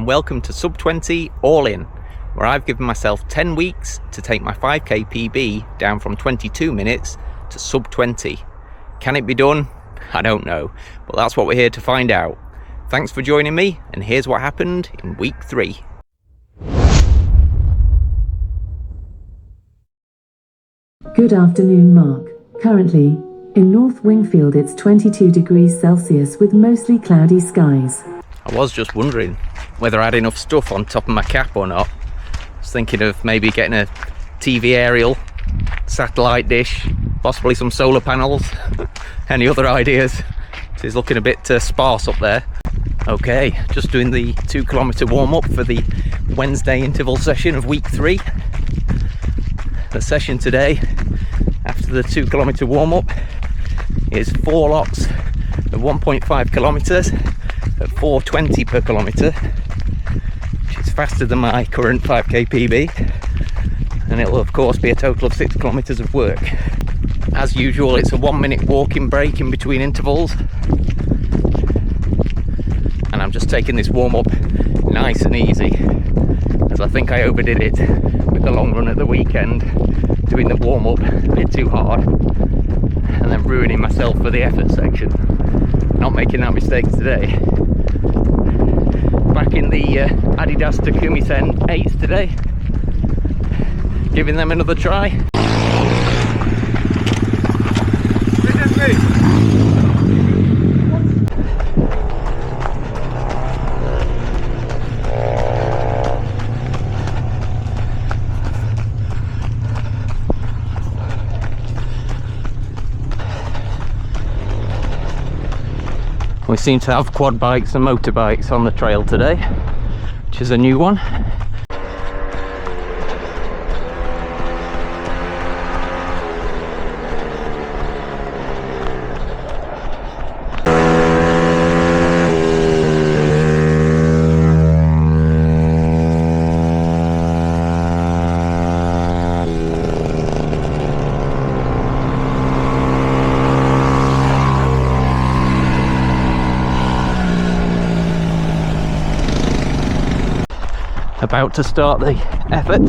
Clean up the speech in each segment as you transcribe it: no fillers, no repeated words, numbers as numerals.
and welcome to Sub 20 All In, where I've given myself 10 weeks to take my 5k PB down from 22 minutes to sub 20. Can it be done? I don't know, but that's what we're here to find out. Thanks for joining me, and here's what happened in week 3. Good afternoon, Mark. Currently, in North Wingfield it's 22 degrees Celsius with mostly cloudy skies. I was just wondering whether I had enough stuff on top of my cap or not. I was thinking of maybe getting a TV aerial, satellite dish, possibly some solar panels. Any other ideas? It is looking a bit sparse up there. Okay, just doing the 2 kilometre warm-up for the Wednesday interval session of week 3. The session today, after the 2 kilometre warm-up, is 4 lots of 1.5 kilometres at 4:20 per kilometre, which is faster than my current 5k PB, and it will of course be a total of 6 kilometres of work. As usual, it's a 1-minute walking break in between intervals, and I'm just taking this warm-up nice and easy, as I think I overdid it with the long run at the weekend, doing the warm-up a bit too hard and then ruining myself for the effort section. Not making that mistake today. Back in the Adidas Takumi Sen 8s today, giving them another try. This is me. We seem to have quad bikes and motorbikes on the trail today, which is a new one. About to start the effort.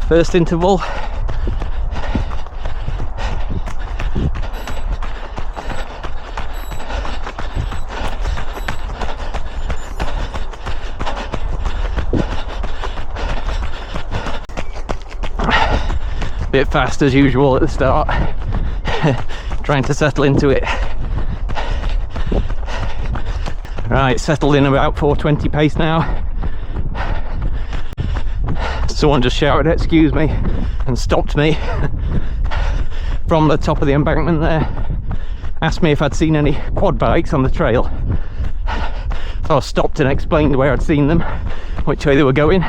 First interval. Bit fast as usual at the start. Trying to settle into it. Right, settled in about 4:20 pace now. Someone just shouted excuse me and stopped me from the top of the embankment there. Asked me if I'd seen any quad bikes on the trail. So I stopped and explained where I'd seen them, which way they were going,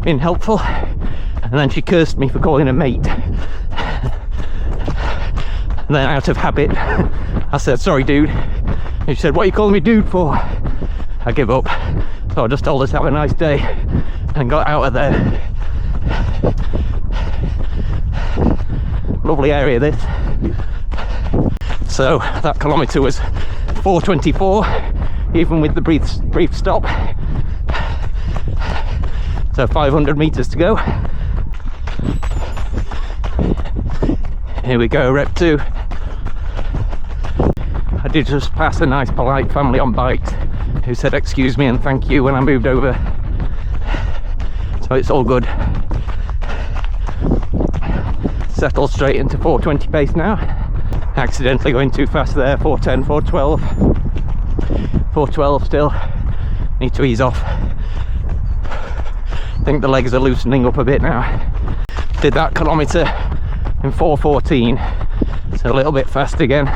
being helpful. And then she cursed me for calling her mate. And then out of habit, I said, sorry dude. And she said, what are you calling me dude for? I give up. So I just told her to have a nice day and got out of there. Lovely area this. So that kilometre was 4:24, even with the brief stop. So 500 metres to go. Here we go, rep 2. I did just pass a nice polite family on bikes who said excuse me and thank you when I moved over. So it's all good. Settle straight into 4:20 pace now. Accidentally going too fast there. 4:10, 4:12. 4:12 still. Need to ease off. I think the legs are loosening up a bit now. Did that kilometre in 4:14. So a little bit fast again.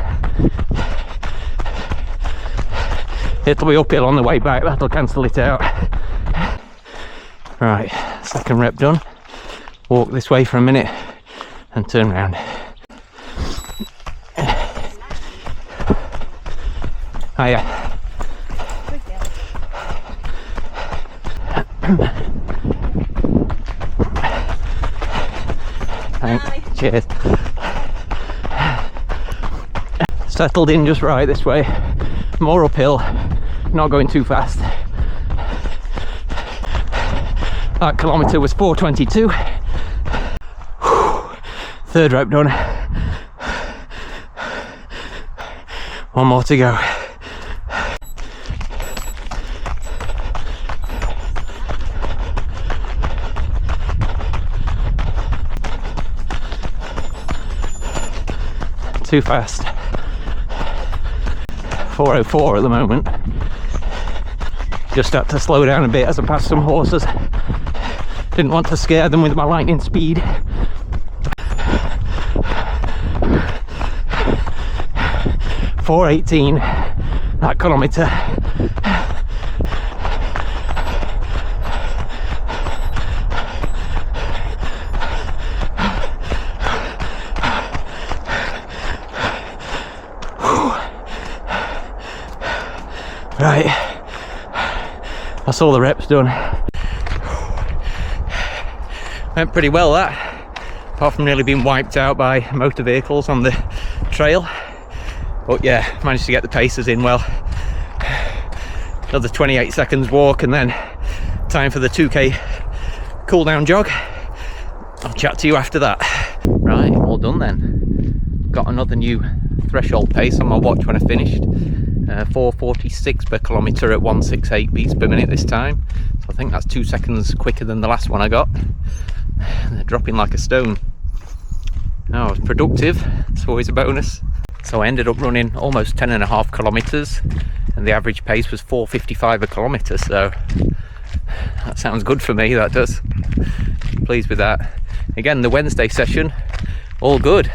It'll be uphill on the way back, that'll cancel it out. Right, second rep done. Walk this way for a minute and turn around. Hiya. Thanks. Cheers. Settled in just right this way. More uphill, not going too fast. That kilometre was 4:22. Third rope done. One more to go. Too fast. 4:04 at the moment. Just had to slow down a bit as I passed some horses. Didn't want to scare them with my lightning speed. .418 that kilometre. Right, that's all the reps done. Went pretty well that, apart from nearly being wiped out by motor vehicles on the trail. But yeah, managed to get the paces in well. Another 28 seconds walk and then time for the 2k cool down jog. I'll chat to you after that. Right, all done then. Got another new threshold pace on my watch when I finished. 4:46 per kilometre at 168 beats per minute this time. So I think that's 2 seconds quicker than the last one I got. They're dropping like a stone. Oh, I was productive. It's always a bonus. So I ended up running almost 10.5 kilometres and the average pace was 4:55 a kilometre, so that sounds good for me, that does. Pleased with that. Again, the Wednesday session, all good.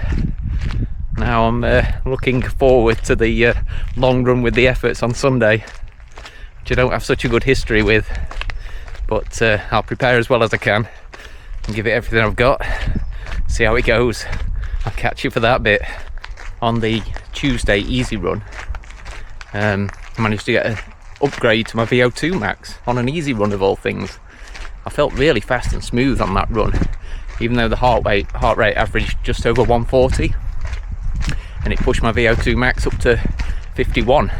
Now I'm looking forward to the long run with the efforts on Sunday, which I don't have such a good history with, but I'll prepare as well as I can and give it everything I've got, see how it goes. I'll catch you for that bit. On the Tuesday easy run, I managed to get an upgrade to my VO2 max on an easy run of all things. I felt really fast and smooth on that run, even though the heart rate averaged just over 140, and it pushed my VO2 max up to 51,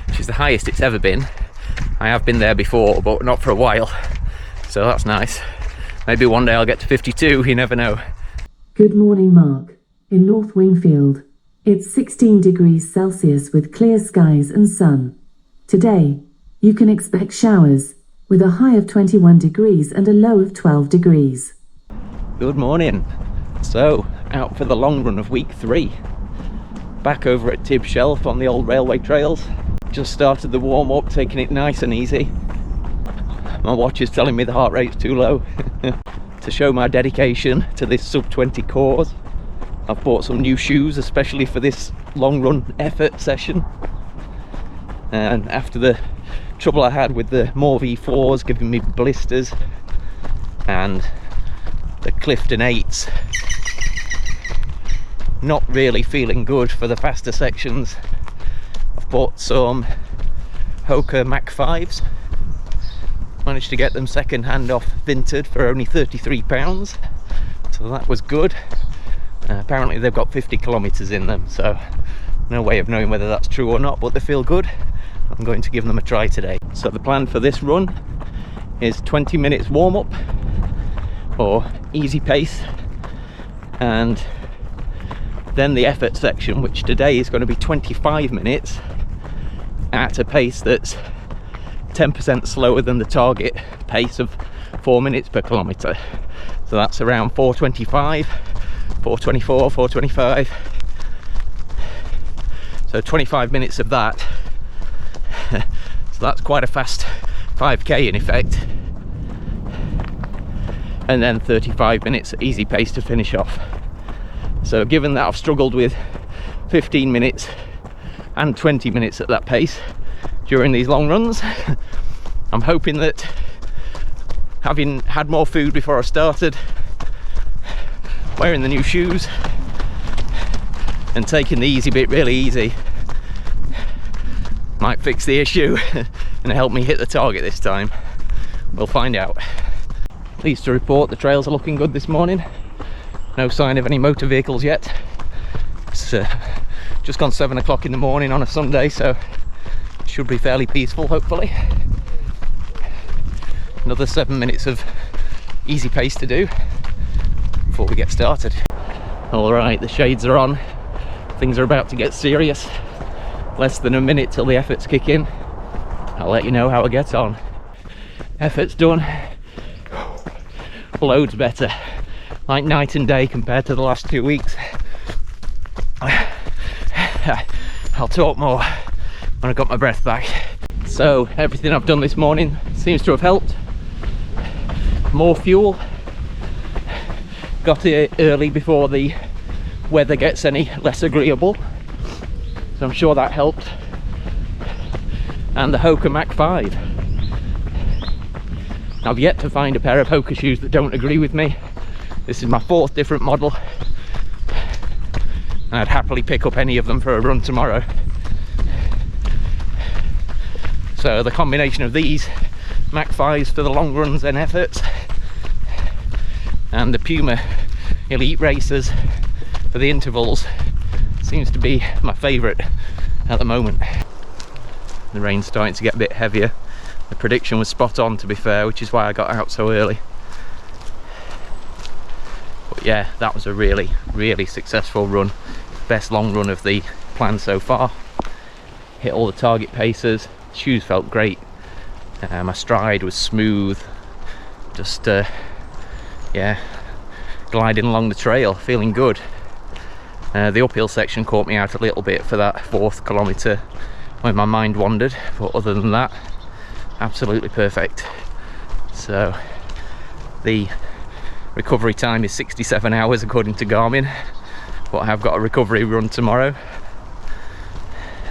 which is the highest it's ever been. I have been there before, but not for a while, so that's nice. Maybe one day I'll get to 52, you never know. Good morning, Mark. In North Wingfield, it's 16 degrees Celsius with clear skies and sun. Today, you can expect showers, with a high of 21 degrees and a low of 12 degrees. Good morning. So, out for the long run of week 3. Back over at Tib Shelf on the old railway trails. Just started the warm up, taking it nice and easy. My watch is telling me the heart rate's too low. To show my dedication to this sub 20 cause, I've bought some new shoes especially for this long run effort session. And after the trouble I had with the More V4s giving me blisters and the Clifton 8s not really feeling good for the faster sections, I've bought some Hoka Mach 5s. Managed to get them second hand off Vinted for only £33, so that was good. Apparently they've got 50 kilometres in them, so no way of knowing whether that's true or not, but they feel good. I'm going to give them a try today. So the plan for this run is 20 minutes warm up or easy pace, and then the effort section, which today is going to be 25 minutes at a pace that's 10% slower than the target pace of 4 minutes per kilometre. So that's around 4:25, 4:24, 4:25. So 25 minutes of that. So that's quite a fast 5k in effect. And then 35 minutes easy pace to finish off. So given that I've struggled with 15 minutes and 20 minutes at that pace during these long runs, I'm hoping that having had more food before I started, wearing the new shoes and taking the easy bit really easy might fix the issue and help me hit the target this time. We'll find out. Pleased to report the trails are looking good this morning. No sign of any motor vehicles yet. It's just gone 7 o'clock in the morning on a Sunday, so it should be fairly peaceful hopefully. Another 7 minutes of easy pace to do before we get started. All right, the shades are on. Things are about to get serious. Less than a minute till the efforts kick in. I'll let you know how I get on. Efforts done. Loads better. Like night and day compared to the last 2 weeks. I'll talk more when I got my breath back. So everything I've done this morning seems to have helped. More fuel. Got here early before the weather gets any less agreeable, so I'm sure that helped. And the Hoka Mach 5. I've yet to find a pair of Hoka shoes that don't agree with me. This is my 4th different model. I'd happily pick up any of them for a run tomorrow. So the combination of these Mach 5s for the long runs and efforts, and the Puma Elite Racers for the intervals, seems to be my favourite at the moment. The rain's starting to get a bit heavier. The prediction was spot on, to be fair, which is why I got out so early. But yeah, that was a really successful run. Best long run of the plan so far. Hit all the target paces. Shoes felt great. My stride was smooth. Just yeah, gliding along the trail, feeling good. The uphill section caught me out a little bit for that 4th kilometre when my mind wandered, but other than that, absolutely perfect. So the recovery time is 67 hours according to Garmin, but I have got a recovery run tomorrow,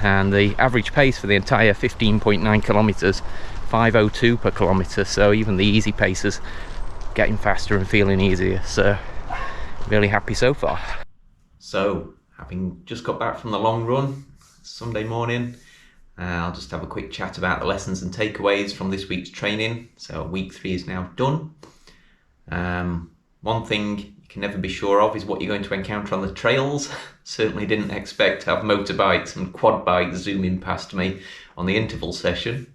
and the average pace for the entire 15.9 kilometres, 5:02 per kilometre, so even the easy paces getting faster and feeling easier, so really happy so far. So having just got back from the long run Sunday morning, I'll just have a quick chat about the lessons and takeaways from this week's training. So week 3 is now done. One thing you can never be sure of is what you're going to encounter on the trails. Certainly didn't expect to have motorbikes and quad bikes zooming past me on the interval session.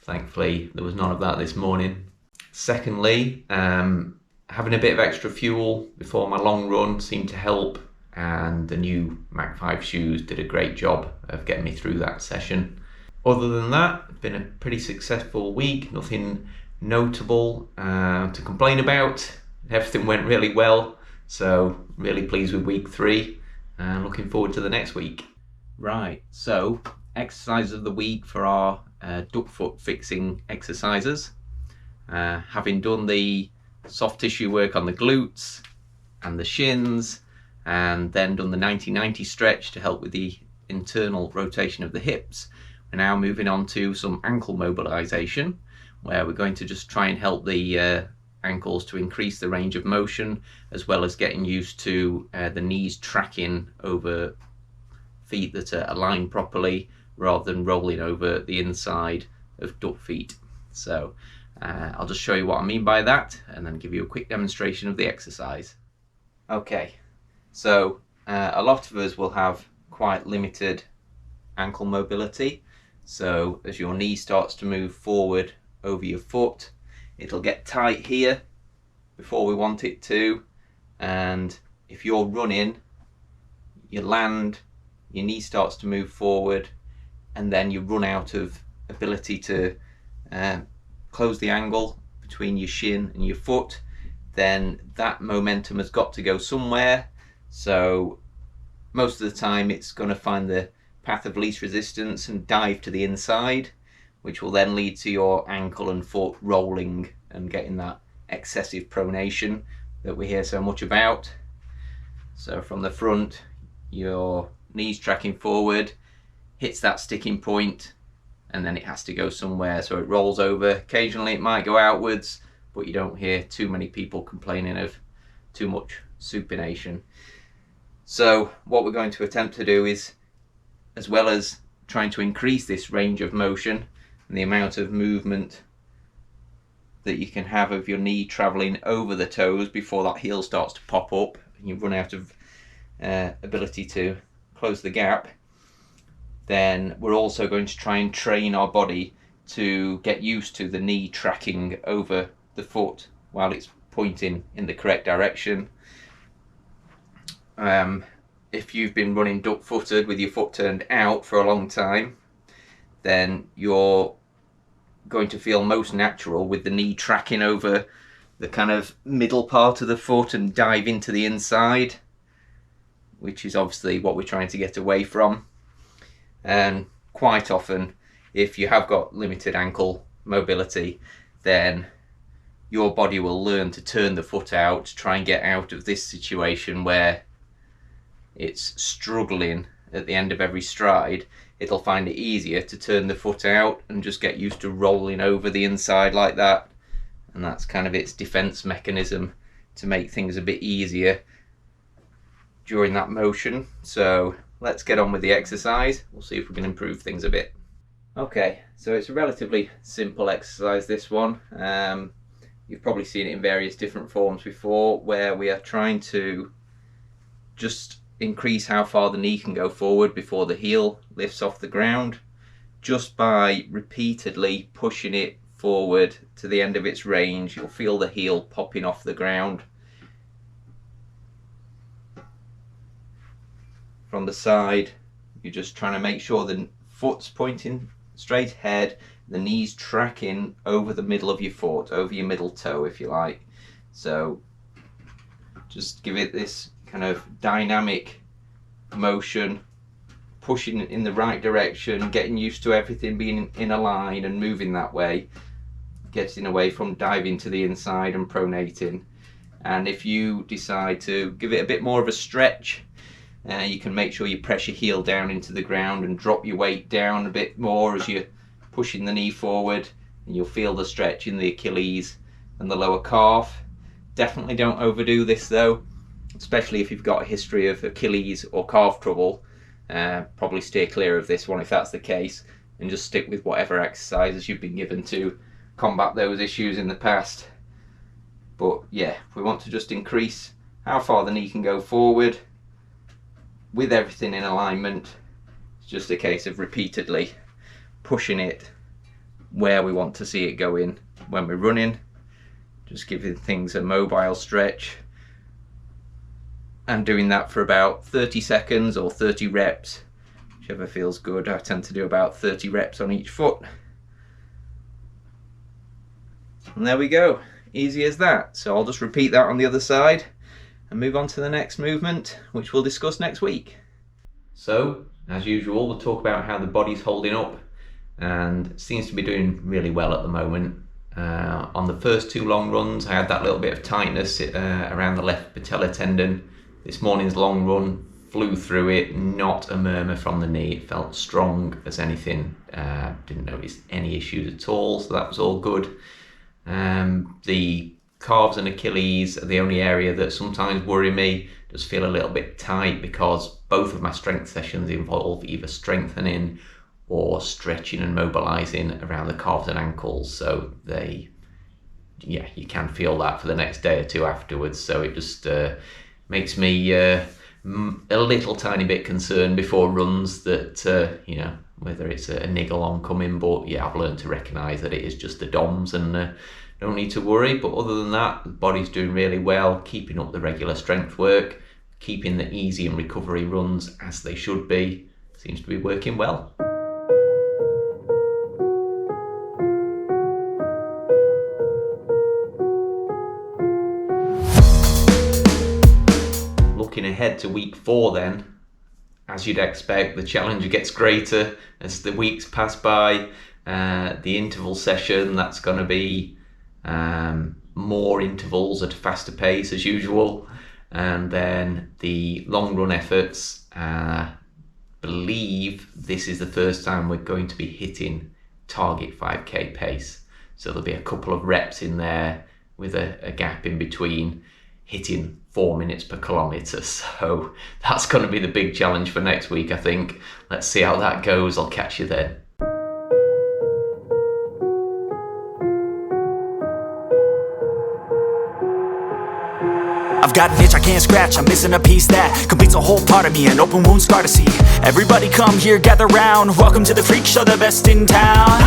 Thankfully there was none of that this morning. Secondly, having a bit of extra fuel before my long run seemed to help, and the new Mach 5 shoes did a great job of getting me through that session. Other than that, it's been a pretty successful week, nothing notable to complain about. Everything went really well, so really pleased with week 3 and looking forward to the next week. Right, so exercises of the week for our duck foot fixing exercises. Having done the soft tissue work on the glutes and the shins, and then done the 90-90 stretch to help with the internal rotation of the hips, we're now moving on to some ankle mobilization, where we're going to just try and help the ankles to increase the range of motion, as well as getting used to the knees tracking over feet that are aligned properly rather than rolling over the inside of duck feet. So I'll just show you what I mean by that and then give you a quick demonstration of the exercise. Okay, so a lot of us will have quite limited ankle mobility. So as your knee starts to move forward over your foot, it'll get tight here before we want it to, and if you're running, you land, your knee starts to move forward, and then you run out of ability to close the angle between your shin and your foot, then that momentum has got to go somewhere. So most of the time it's going to find the path of least resistance and dive to the inside, which will then lead to your ankle and foot rolling and getting that excessive pronation that we hear so much about. So from the front, your knees tracking forward, hits that sticking point, and then it has to go somewhere, so it rolls over. Occasionally it might go outwards, but you don't hear too many people complaining of too much supination. So what we're going to attempt to do is, as well as trying to increase this range of motion and the amount of movement that you can have of your knee traveling over the toes before that heel starts to pop up and you run out of ability to close the gap, then we're also going to try and train our body to get used to the knee tracking over the foot while it's pointing in the correct direction. If you've been running duck-footed with your foot turned out for a long time, then you're going to feel most natural with the knee tracking over the kind of middle part of the foot and dive into the inside, which is obviously what we're trying to get away from. And quite often, if you have got limited ankle mobility, then your body will learn to turn the foot out to try and get out of this situation where it's struggling at the end of every stride. It'll find it easier to turn the foot out and just get used to rolling over the inside like that. And that's kind of its defense mechanism to make things a bit easier during that motion. So let's get on with the exercise. We'll see if we can improve things a bit. Okay, so it's a relatively simple exercise, this one. You've probably seen it in various different forms before, where we are trying to just increase how far the knee can go forward before the heel lifts off the ground, just by repeatedly pushing it forward to the end of its range. You'll feel the heel popping off the ground. From the side, you're just trying to make sure the foot's pointing straight ahead, the knee's tracking over the middle of your foot, over your middle toe if you like. So just give it this kind of dynamic motion, pushing in the right direction, getting used to everything being in a line and moving that way, getting away from diving to the inside and pronating. And if you decide to give it a bit more of a stretch, you can make sure you press your heel down into the ground and drop your weight down a bit more as you're pushing the knee forward, and you'll feel the stretch in the Achilles and the lower calf. Definitely don't overdo this though, especially if you've got a history of Achilles or calf trouble. Probably steer clear of this one if that's the case, and just stick with whatever exercises you've been given to combat those issues in the past. But yeah, if we want to just increase how far the knee can go forward with everything in alignment, it's just a case of repeatedly pushing it where we want to see it going when we're running, just giving things a mobile stretch, and doing that for about 30 seconds or 30 reps, whichever feels good. I tend to do about 30 reps on each foot. And there we go, easy as that. So I'll just repeat that on the other side and move on to the next movement, which we'll discuss next week. So, as usual, we'll talk about how the body's holding up, and it seems to be doing really well at the moment. On the first two long runs, I had that little bit of tightness around the left patella tendon. This morning's long run, flew through it, not a murmur from the knee. It felt strong as anything. Didn't notice any issues at all, so that was all good. The calves and Achilles are the only area that sometimes worry me. Just feel a little bit tight because both of my strength sessions involve either strengthening or stretching and mobilizing around the calves and ankles. So you can feel that for the next day or two afterwards. So it just makes me a little tiny bit concerned before runs that, whether it's a niggle oncoming, but yeah, I've learned to recognize that it is just the DOMs and don't need to worry. But other than that, the body's doing really well, keeping up the regular strength work, keeping the easy and recovery runs as they should be. Seems to be working well. Looking ahead to week 4 then, as you'd expect, the challenge gets greater as the weeks pass by. The interval session, that's going to be more intervals at a faster pace as usual, and then the long run efforts. Believe this is the first time we're going to be hitting target 5k pace, so there'll be a couple of reps in there with a gap in between, hitting 4 minutes per kilometre. So that's going to be the big challenge for next week, I think. Let's see how that goes. I'll catch you then. I've got an itch I can't scratch, I'm missing a piece that completes a whole part of me, an open wound scar to see. Everybody come here, gather round, welcome to the freak show, the best in town.